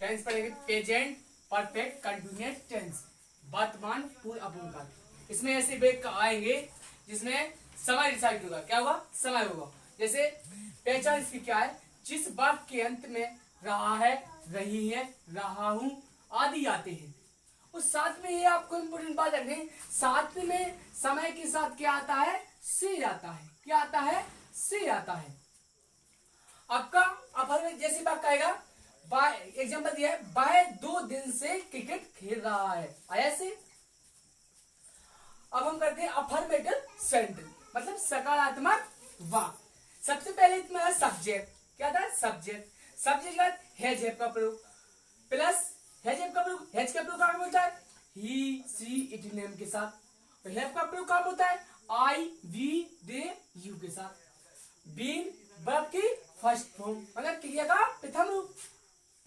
Tense पढ़ेंगे present perfect continuous tense, वर्तमान पूर्ण अपूर्णकाल। इसमें ऐसे वेग आएंगे जिसमें समय डिसाइड होगा। क्या होगा? समय होगा। जैसे पहचान इसकी क्या है? जिस वाक्य के अंत में रहा है, रही है, रहा हूं आदि आते हैं। उस साथ में ये आपको इंपोर्टेंट बात रखनी, साथ में समय के साथ क्या आता है? से आता है। क्या आता है? से आता है। आपका अपर में जैसी बात कहेगा, बाय एग्जांपल दिया है, बाय 2 दिन से क्रिकेट खेल रहा है। आया से? अब हम करते हैं अफर्मेटिव सेंटेंस, मतलब सकारात्मक वाक्य। सबसे पहले इसमें है सब्जेक्ट। क्या था? सब्जेक्ट। सब्जेक्ट का हैज हैव का प्रयोग प्लस हैज हैव का प्रयोग, हैज का प्रयोग कहां होता है? ही सी इट नेम के साथ। हैव का प्रयोग कहां होता है? आई वी दे यू के साथ। बीन वर्ब की फर्स्ट फॉर्म, मतलब क्रिया का प्रथम रूप,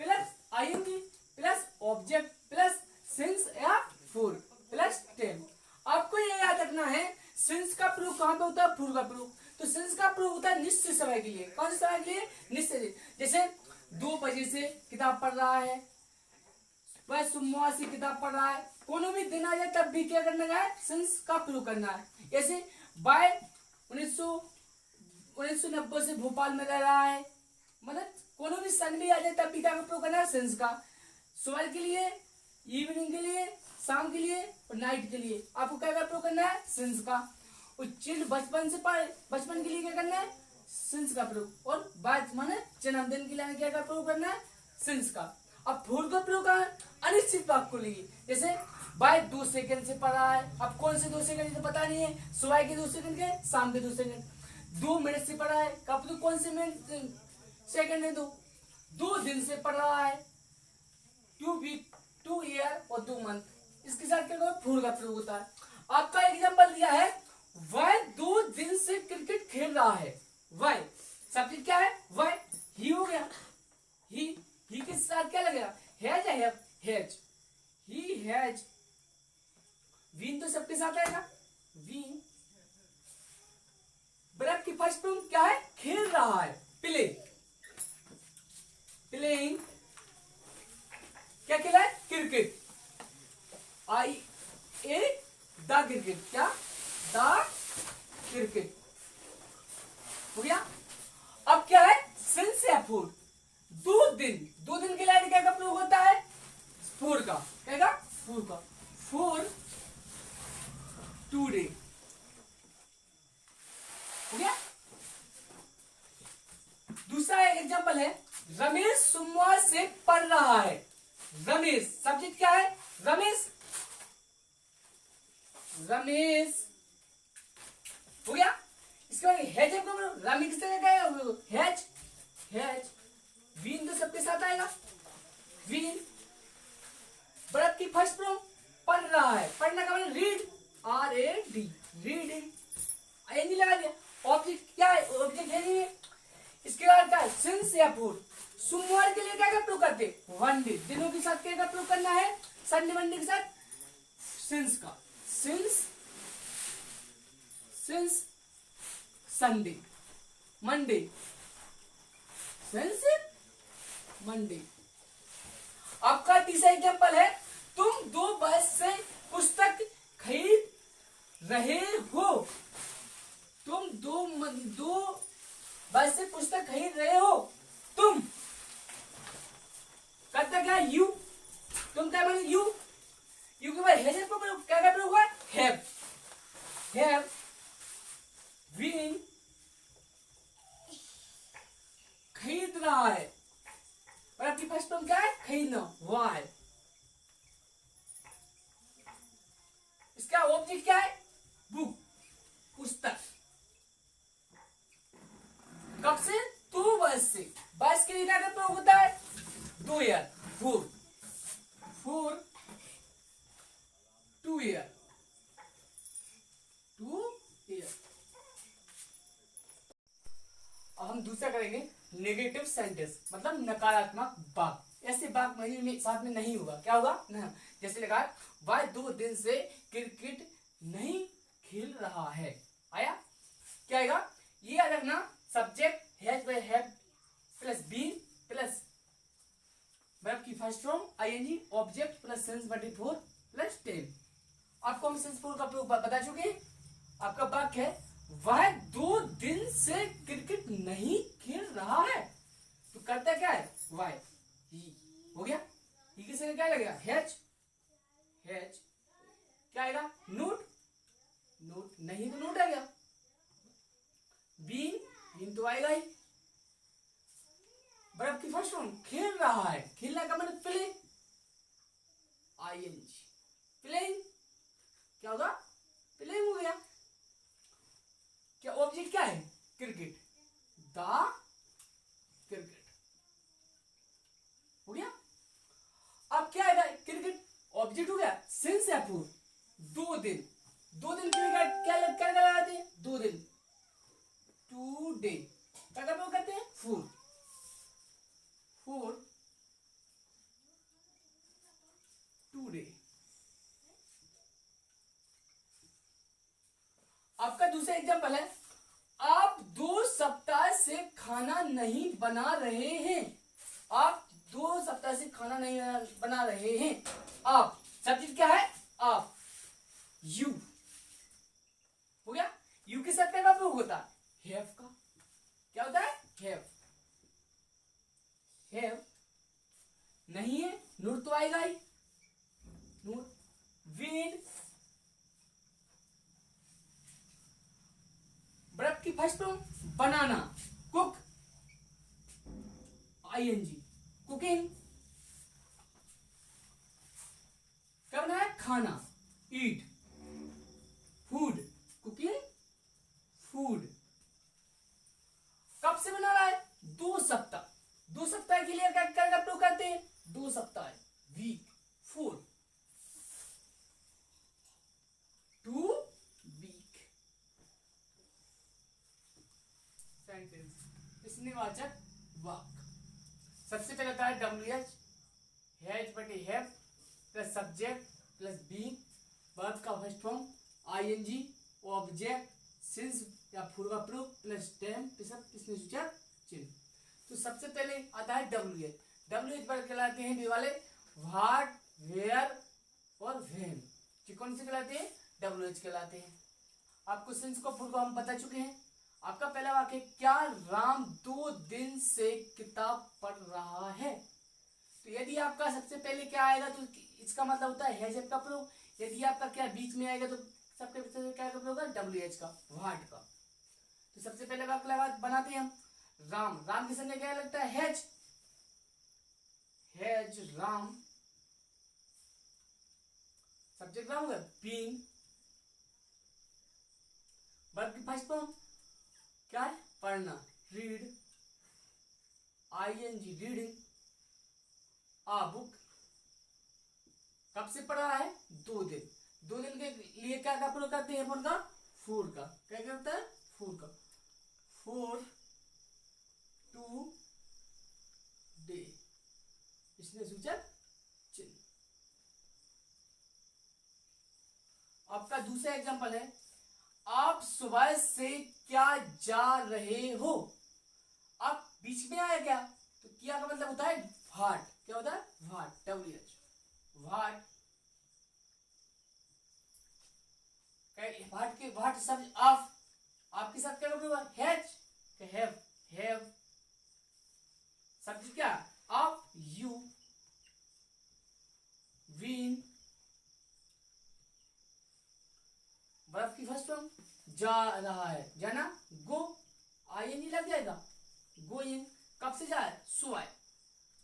plus ING plus object plus since या फॉर प्लस टेन। आपको ये याद रखना है सिंस का प्रयोग कहां पे होता है? फॉर का प्रयोग। तो सिंस का प्रयोग होता है निश्चित समय के लिए। कौन से समय के लिए? निश्चित। जैसे 2 बजे से किताब पढ़ रहा है, वह सोमवार से किताब पढ़ रहा है, कोनो भी दिन आ जाए तब भी क्या करना है? सिंस का प्रयोग करना है। जैसे बाय 1990 से भोपाल में रह रहा है, मतलब कोनो भी सन भी आ जाए तब भी क्या प्रयोग करना है? सिंस का। सुबह के लिए, इवनिंग के लिए, शाम के लिए और नाइट के लिए आपको क्या प्रयोग करना है? सिंस का। और चिल्ड बचपन से पढ़े, बचपन के लिए क्या करना है? सिंस का प्रयोग। और बात माने जन्मदिन के लिए क्या का प्रयोग करना है? सिंस का। अब फॉर का प्रयोग कहां है? अनिश्चित वाक्य को लिए। जैसे बाय 2 सेकंड से पढ़ रहा है, अब कौन से 2 सेकंड तो पता नहीं है, सुबह के 2 सेकंड के, शाम के 2 सेकंड। 2 मिनट से पढ़ रहा है, कब तो कौन से मिनट सेकंड है? 2 दिन से पढ़ रहा है, 2 वीक, 2 ईयर और 2 मंथ। इसके साथ क्या फॉर का प्रयोग होता है। आपका एग्जांपल दिया है, वह 2 दिन से क्रिकेट खेल रहा है। वह सब्जेक्ट क्या है? वह ही हो गया। ही के साथ क्या लगेगा? हैज है, हैज। He has. वीन तो सबके साथ आएगा, वीन। वर्ब की फर्स्ट फॉर्म क्या है? खेल रहा है, प्ले। प्लेइंग। क्या खेला है? Cricket. I A the cricket. क्या? द क्रिकेट हो गया। अब क्या है? सिंस या फॉर। 2 दिन, 2 दिन के लिए क्या का प्रयोग होता है? फॉर का। क्या का? फॉर का। फॉर टुडे हो गया। दूसरा एग्जांपल है, रमेश सोमवार से पढ़ रहा है। रमेश सब्जेक्ट क्या है? रमेश। रमेश हो गया। इसके बाद हैज रमेश किस तरह का है? Has, has. वीन तो सबके साथ आएगा, वीन। वर्ब की फर्स्ट फॉर्म पढ़ रहा है, पढ़ना का मतलब रीड, RAD, रीडिंग। आईएनजी लगा दिया। ऑब्जेक्ट क्या है? ऑब्जेक्ट है नहीं है। इसके बाद क्या है? सिंस या फॉर। सोमवार के लिए क्या का प्रयोग करते? One day. दिनों के साथ क्या का प्रयोग करना है? संडे मंडे के साथ सिंस का। Since, since Sunday, Monday, since Monday. आपका तीसरा एग्जांपल है, तुम 2 बस से पुस्तक खरीद रहे हो। तुम दो बस से पुस्तक खरीद रहे हो। तुम करता क्या? यू। तुम क्या माने? यू। यू के बाद हैज का प्रयोग, क्या का प्रयोग हुआ? हैव। हैव बीन खरीद रहा है, और आपकी फर्स्ट फॉर्म क्या है? खरीदना, वाई। इसका ऑब्जेक्ट क्या है? बुक, पुस्तक। कब से? 2 बस से। बस के लिए क्या का प्रयोग होता है? 2 year, for, for 2 year, 2 year. अब हम दूसरा करेंगे नेगेटिव सेंटेंस, मतलब नकारात्मक वाक्य। ऐसे वाक्य में साथ में नहीं होगा। क्या होगा? नहीं। जैसे लगा वह 2 दिन से क्रिकेट नहीं खेल रहा है। आया? क्या आएगा? ये याद रखना, subject has by have plus been plus verb की first form ING object plus sense बटे 4 प्लस 10। आपको हम सेंस 4 का प्रयोग बता चुके। आपका वाक्य है वह 2 दिन से क्रिकेट नहीं खेल रहा है। तो करता क्या है वाई हो गया। ही की जगह क्या लगेगा हैच हैच क्या आएगा नोट नोट नहीं तो नोट आ गया। बीन तो आएगा ही। बर्फ की फर्स्ट फॉर्म खेल रहा है। खेलना का मतलब प्ले आईएनजी प्लेइंग क्या होगा प्लेइंग हो गया। क्या ऑब्जेक्ट क्या है क्रिकेट द क्रिकेट हो गया। अब क्या आएगा क्रिकेट ऑब्जेक्ट हो गया सिंस या फॉर 2 दिन क्रिकेट क्या लगाते हैं 2 दिन 2 डे क्या करते हैं फॉर 2 डे। आपका दूसरा एग्जांपल है आप 2 सप्ताह से खाना नहीं बना रहे हैं। आप 2 सप्ताह से खाना नहीं बना रहे हैं। आप सब्जेक्ट क्या है आप यू हो गया। यू के साथ क्या प्रयोग होता है हैव का क्या होता है हैव नहीं है नोट तो आएगा ही नोट। विन बर्फ की फर्स्ट फॉर्म बनाना कुक आईएनजी कुकिंग क्या बना है खाना ईट फूड कुकिंग फूड। कब से बना रहा है 2 सप्ताह के लिए क्या प्रयोग करते हैं 2 सप्ताह वीक 4 2 वीक। सेंटेंस प्रश्नवाचक वाक्य सबसे पहले आता है WH हैज बटे have plus subject plus being verb का first form ING object since या पूर्व का प्रयोग प्लस टेम सूचक चिन्ह। तो सबसे पहले आता है WH पर कहलाते हैं वे वाले व्हाट वेयर और व्हेन। कौन से कहलाते हैं WH कहलाते हैं। आपको सिंस को पूर्व हम बता चुके हैं। आपका पहला वाक्य क्या राम 2 दिन से किताब पढ़ रहा है। तो यदि आपका सबसे पहले क्या आएगा तो इसका मतलब होता है हैज का प्रयोग। यदि आपका क्या बीच में आएगा तो सबके क्या का प्रयोग होगा WH का व्हाट का। तो सबसे पहले वाक्य बनाते हैं हम राम के संग क्या लगता है हैज राम सब्जेक्ट राम होगा बीइंग वर्ब की फर्स्ट फॉर्म क्या है पढ़ना रीड आईएनजी रीडिंग आ बुक कब से पढ़ा है 2 दिन के लिए क्या का प्रयोग करते हैं अपन का फूड का क्या करता है फूड का 4 2 डे इसमें सूचक चिन्ह। आपका दूसरा एग्जांपल है आप सुबह से क्या जा रहे हो। आप बीच में आया क्या तो क्या का मतलब होता है व्हाट क्या होता है व्हाट WH व्हाट सब आपके साथ क्या होगा हैव सब्जेक्ट क्या आप यू बीन बर्फ की फर्स्ट फॉर्म जा रहा है जाना गो आईएनजी लग जाएगा गोइंग कब से जा रहा है सुबह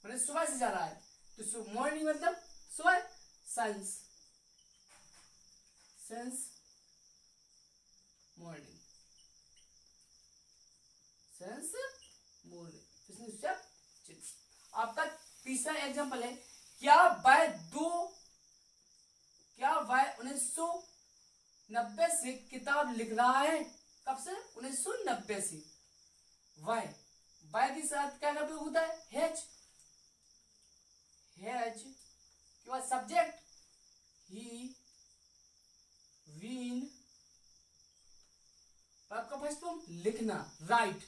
मतलब सुबह से जा रहा है तो मॉर्निंग मतलब सुबह साइंस मॉर्निंग आपका तीसरा एग्जांपल है क्या वह 1990 से किताब लिख रहा है। कब से 1990 से। वह के साथ क्या का प्रयोग होता है हैज के बाद सब्जेक्ट ही वीन आपका फर्स्ट फॉर्म लिखना राइट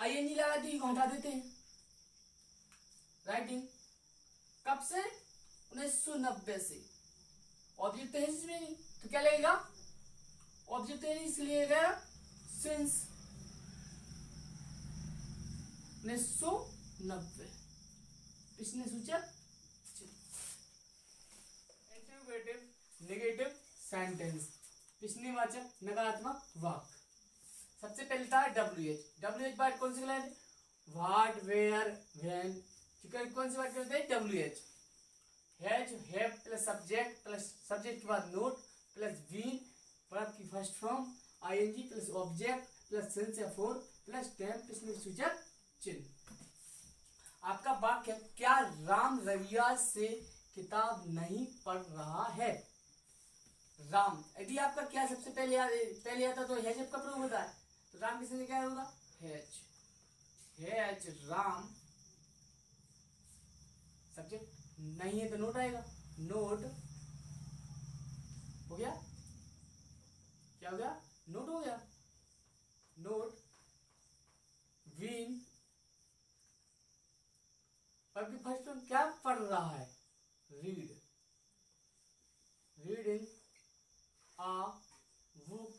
आईएनजी लगा दी को हटा देते हैं। राइटिंग कब से? 1990 से। ऑब्जेक्ट तो है इसमें नहीं, तो क्या लगेगा? ऑब्जेक्ट तो है नहीं, इसलिए लगेगा सिंस 1990। इसने सूचक नेगेटिव सेंटेंस, प्रश्नवाचक नकारात्मक वाक्य। सबसे पहले था WH। WH वर्ड कौन से कहलाते? What, where, when. कौन से वर्ड कहलाते हैं? WH। Has, have plus subject के बाद नोट प्लस बीन, वर्ब की first form, ING plus object plus since या फॉर प्लस टेम सूचक चिन्ह। आपका वाक्य है, क्या राम रविवार से किताब नहीं पढ़ रहा है? राम, यदि आपका क्या सबसे पहले आता तो हैज का प्रयोग होता है, तो राम किसने क्या होगा? हैज। हैज राम, सब्जेक्ट नहीं है तो नोट आएगा। नोट हो गया, क्या हो गया? नोट हो गया। नोट बीन, आपकी फर्स्ट वन क्या पढ़ रहा है? रीड। रीडिंग आ बुक,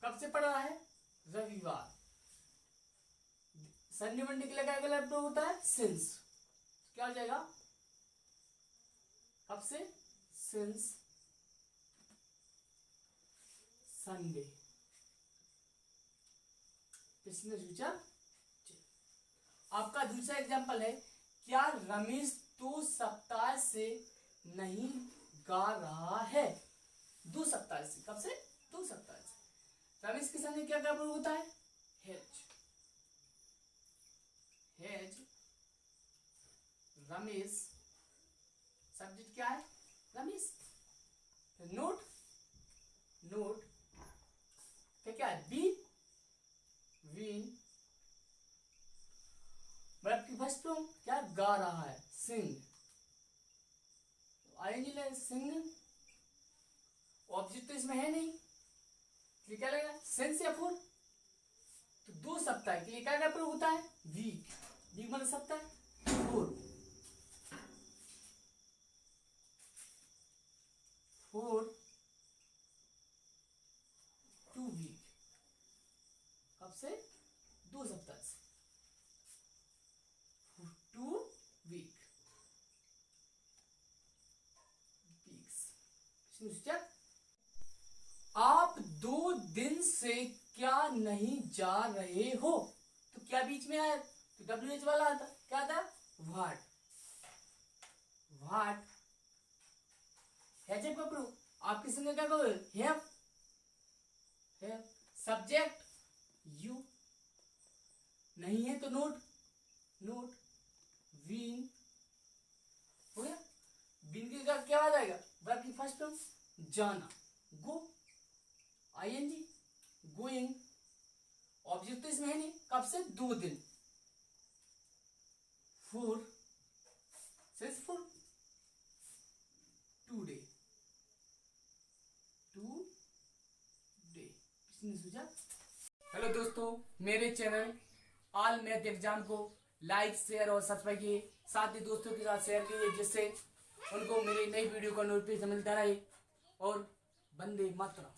कब से पढ़ रहा है? रविवार। संडे मंडे के लिए क्या प्रयोग होता है? सिंस। क्या हो जाएगा? कब से? Since Sunday. प्रश्न सूचक। आपका दूसरा एग्जांपल है, क्या रमेश 2 सप्ताह से नहीं गा रहा है? 2 सप्ताह से, कब से? 2 सप्ताह से। रमेश के संग क्या प्रयोग होता है? हैज। हैज रमेश, सब्जेक्ट क्या है? रमेश। नोट, नोट क्या है? बी, वीन, वर्ब की फर्स्ट फॉर्म क्या? गा रहा है, सिंग। आएंगे ले सिंग, ऑब्जेक्ट तो इसमें है नहीं, ये क्या लगेगा? सेंस या फॉर। तो 2 सप्ताह के लिए क्या क्या प्रयोग होता है? वीक। वीक मतलब सप्ताह। फोर 2 वीक, कब से? 2 सप्ताह से। 2 वीक, आप 2 दिन से क्या नहीं जा रहे हो? तो क्या बीच में आया? तो WH वाला आता, क्या था? व्हाट। व्हाट हैज का प्रयोग, आपके संग क्या कहोगे? हैव। हैव सब्जेक्ट यू, नहीं है तो नोट। नोट बीन हो गया। बीन के का क्या आ जाएगा? वर्ब की फर्स्ट फॉर्म जाना, गो। आईएनजी गोइंग, ऑब्जेक्ट तो इसमें है नहीं, कब से? 2 दिन। Four since for today. Today सूझा? हेलो दोस्तों, मेरे चैनल ऑल मैथ एग्जाम को लाइक, शेयर और सब्सक्राइब कीजिए। साथ ही दोस्तों के साथ शेयर कीजिए, जिससे उनको मेरी नई वीडियो का नोटिफिकेशन मिलता रहे। और वंदे मातरम।